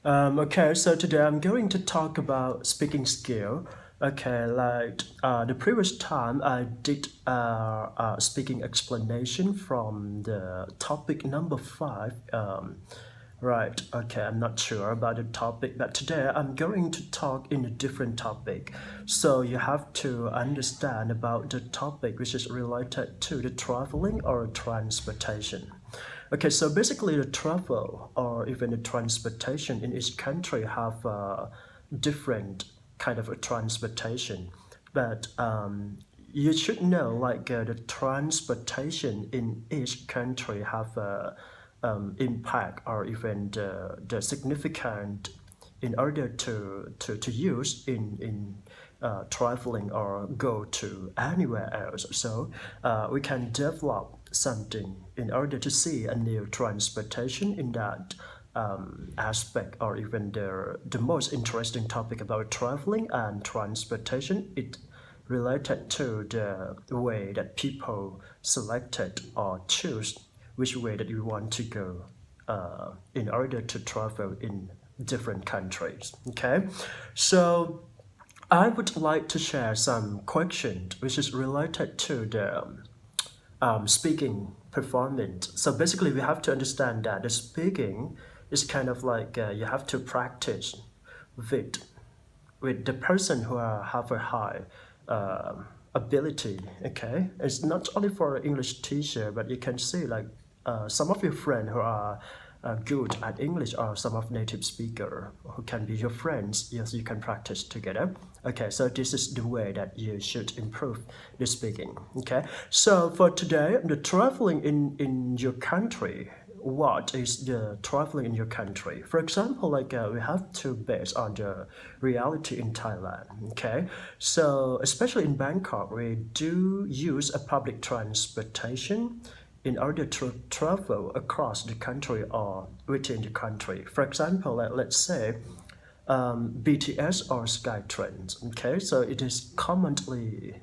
Okay, so today I'm going to talk about speaking skill. Okay, like the previous time I did speaking explanation from the topic number 5. Right, okay, I'm not sure about the topic, but today I'm going to talk in a different topic. So you have to understand about the topic which is related to the traveling or transportation. Okay, so basically the travel or even the transportation in each country have different kind of a transportation. But you should know like the transportation in each country have a impact or even the significant in order to use in traveling or go to anywhere else. So we can develop something in order to see a new transportation in that aspect or even the most interesting topic about traveling and transportation. It related to the way that people selected or choose which way that you want to go in order to travel in different countries. Okay, so I would like to share some questions which is related to the speaking performance. So basically we have to understand that the speaking is kind of like you have to practice with the person who have a high ability. Okay, it's not only for English teacher, but you can see like some of your friends who are good at English or some of native speaker who can be your friends. Yes, you can practice together. Okay, so this is the way that you should improve the speaking. Okay, so for today, the traveling in your country, what is the traveling in your country? For example, like we have to base on the reality in Thailand. Okay, so especially in Bangkok, we do use a public transportation in order to travel across the country or within the country. For example, let's say BTS or SkyTrain. Okay, so it is commonly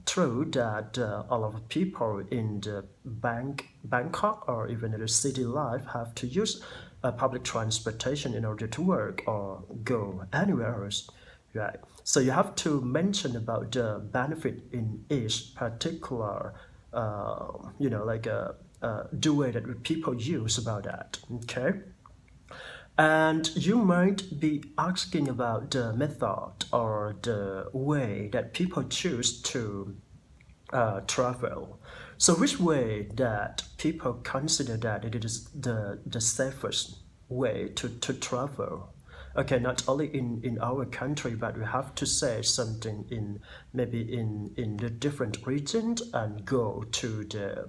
true that a lot of people in the Bangkok or even in the city life have to use public transportation in order to work or go anywhere else, right? So you have to mention about the benefit in each particular, like the way that people use about that, okay? And you might be asking about the method or the way that people choose to travel. So which way that people consider that it is the safest way to travel? Okay, not only in our country, but we have to say something in maybe in the different regions and go to the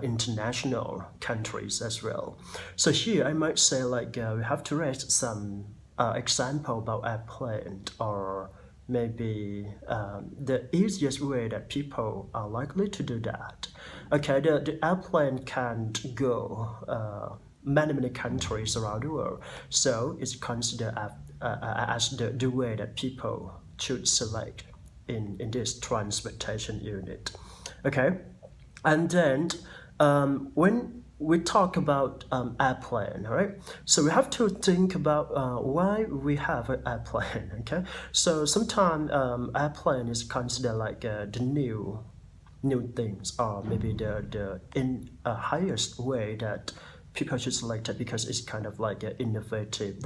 international countries as well. So here I might say like we have to raise some example about airplane or maybe the easiest way that people are likely to do that. Okay, the airplane can go many countries around the world, so it's considered as the way that people should select in this transportation unit. Okay, and then when we talk about airplane, right? So we have to think about why we have an airplane. Okay, so sometimes airplane is considered like the new things, or maybe the in highest way that people should select it because it's kind of like innovative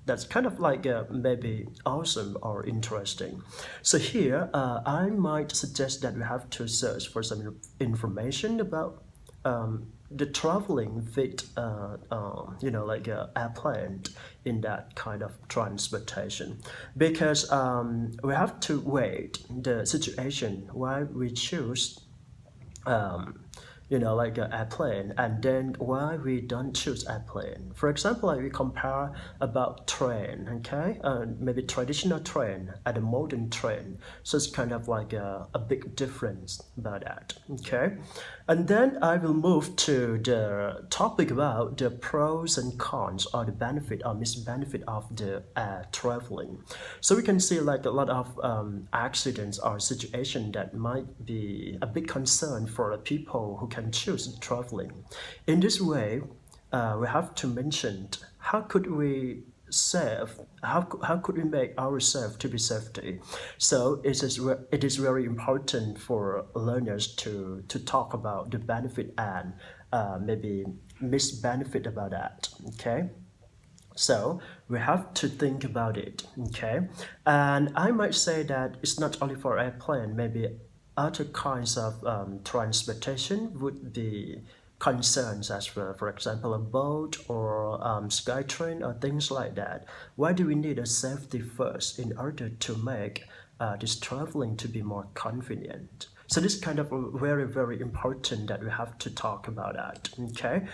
that's kind of like maybe awesome or interesting. So here I might suggest that we have to search for some information about the traveling with like airplane in that kind of transportation, because we have to wait the situation why we choose like an airplane, and then why we don't choose airplane. For example, like we compare about train, okay, maybe traditional train and a modern train. So it's kind of like a big difference about that, okay. And then I will move to the topic about the pros and cons or the benefit or misbenefit of the traveling. So we can see like a lot of accidents or situation that might be a big concern for the people who can choose traveling. In this way, we have to mention how could we save, how could we make ourselves to be safety? So it is very important for learners to talk about the benefit and maybe misbenefit about that. Okay, so we have to think about it. Okay, and I might say that it's not only for airplane, maybe other kinds of transportation would be concerns as well. For example, a boat or skytrain or things like that. Why do we need a safety first in order to make this traveling to be more convenient? So this is kind of very, very important that we have to talk about that. Okay.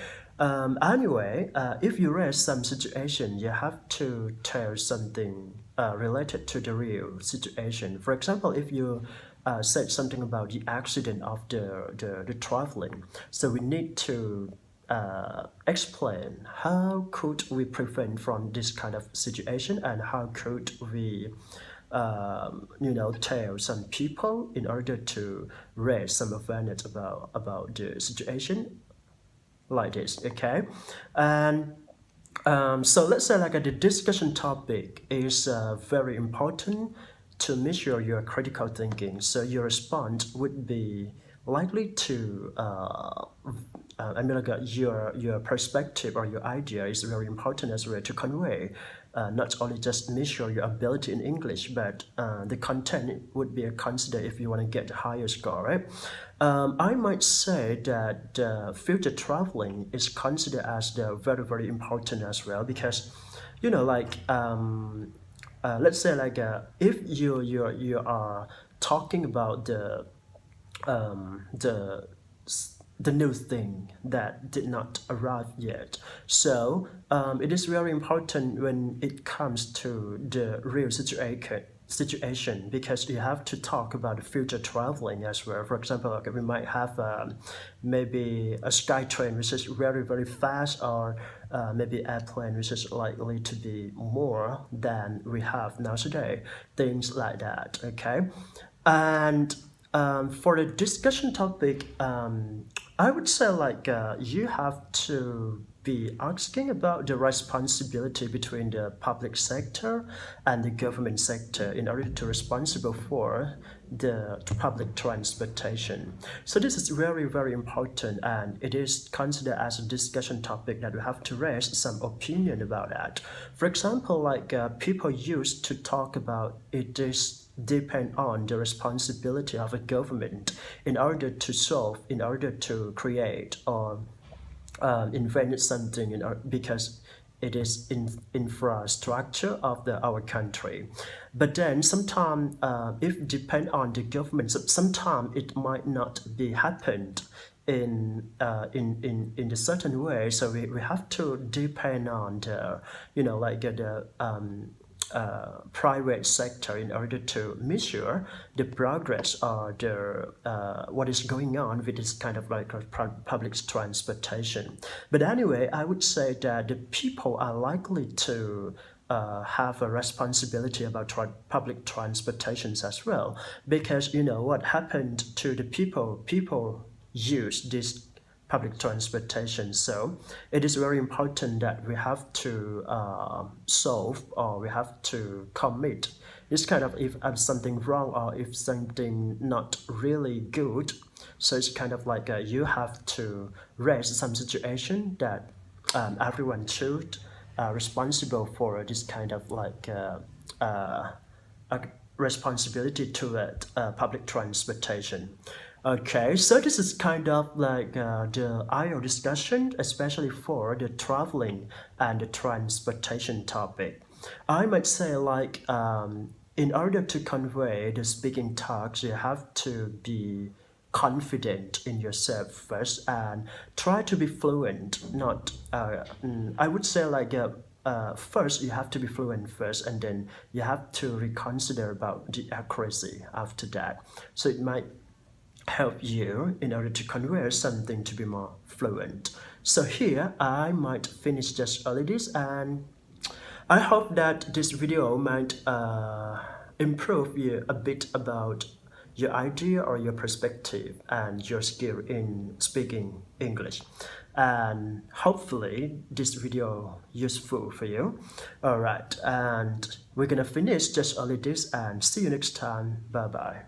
Anyway, if you raise some situation, you have to tell something related to the real situation. For example, if you said something about the accident of the traveling, so we need to explain how could we prevent from this kind of situation and how could we tell some people in order to raise some awareness about the situation like this. Okay, and so let's say like the discussion topic is very important to measure your critical thinking. So your response would be likely to your perspective or your idea is very important as well to convey. Not only just measure your ability in English, but the content would be considered if you want to get a higher score, right? I might say that future traveling is considered as the very, very important as well because, let's say like if you are talking about the the new thing that did not arrive yet. So it is very important when it comes to the real situation because you have to talk about the future traveling as well. For example, okay, we might have maybe a sky train which is very, very fast, or maybe airplane which is likely to be more than we have now today, things like that. Okay, and for the discussion topic, I would say like you have to be asking about the responsibility between the public sector and the government sector in order to responsible for the public transportation. So this is very, very important, and it is considered as a discussion topic that we have to raise some opinion about that. For example, like people used to talk about it is depend on the responsibility of a government in order to solve, in order to create or invent something because it is in infrastructure of our country. But then sometimes if depend on the government, sometimes it might not be happened in a certain way. So we have to depend on the the private sector in order to measure the progress or the what is going on with this kind of like public transportation. But anyway, I would say that the people are likely to have a responsibility about public transportations as well, because what happened to the people use this public transportation. So it is very important that we have to solve, or we have to commit this kind of, if something wrong or if something not really good. So it's kind of like you have to raise some situation that everyone should responsible for this kind of like responsibility to public transportation. Okay, so this is kind of like the IELTS discussion, especially for the traveling and the transportation topic. I might say like in order to convey the speaking talks, you have to be confident in yourself first and try to be fluent. Not, I would say like first you have to be fluent first, and then you have to reconsider about the accuracy after that. So it might help you in order to convey something to be more fluent. So here I might finish just only this, and I hope that this video might improve you a bit about your idea or your perspective and your skill in speaking English. And hopefully this video useful for you. All right, and we're gonna finish just only this and see you next time. Bye bye.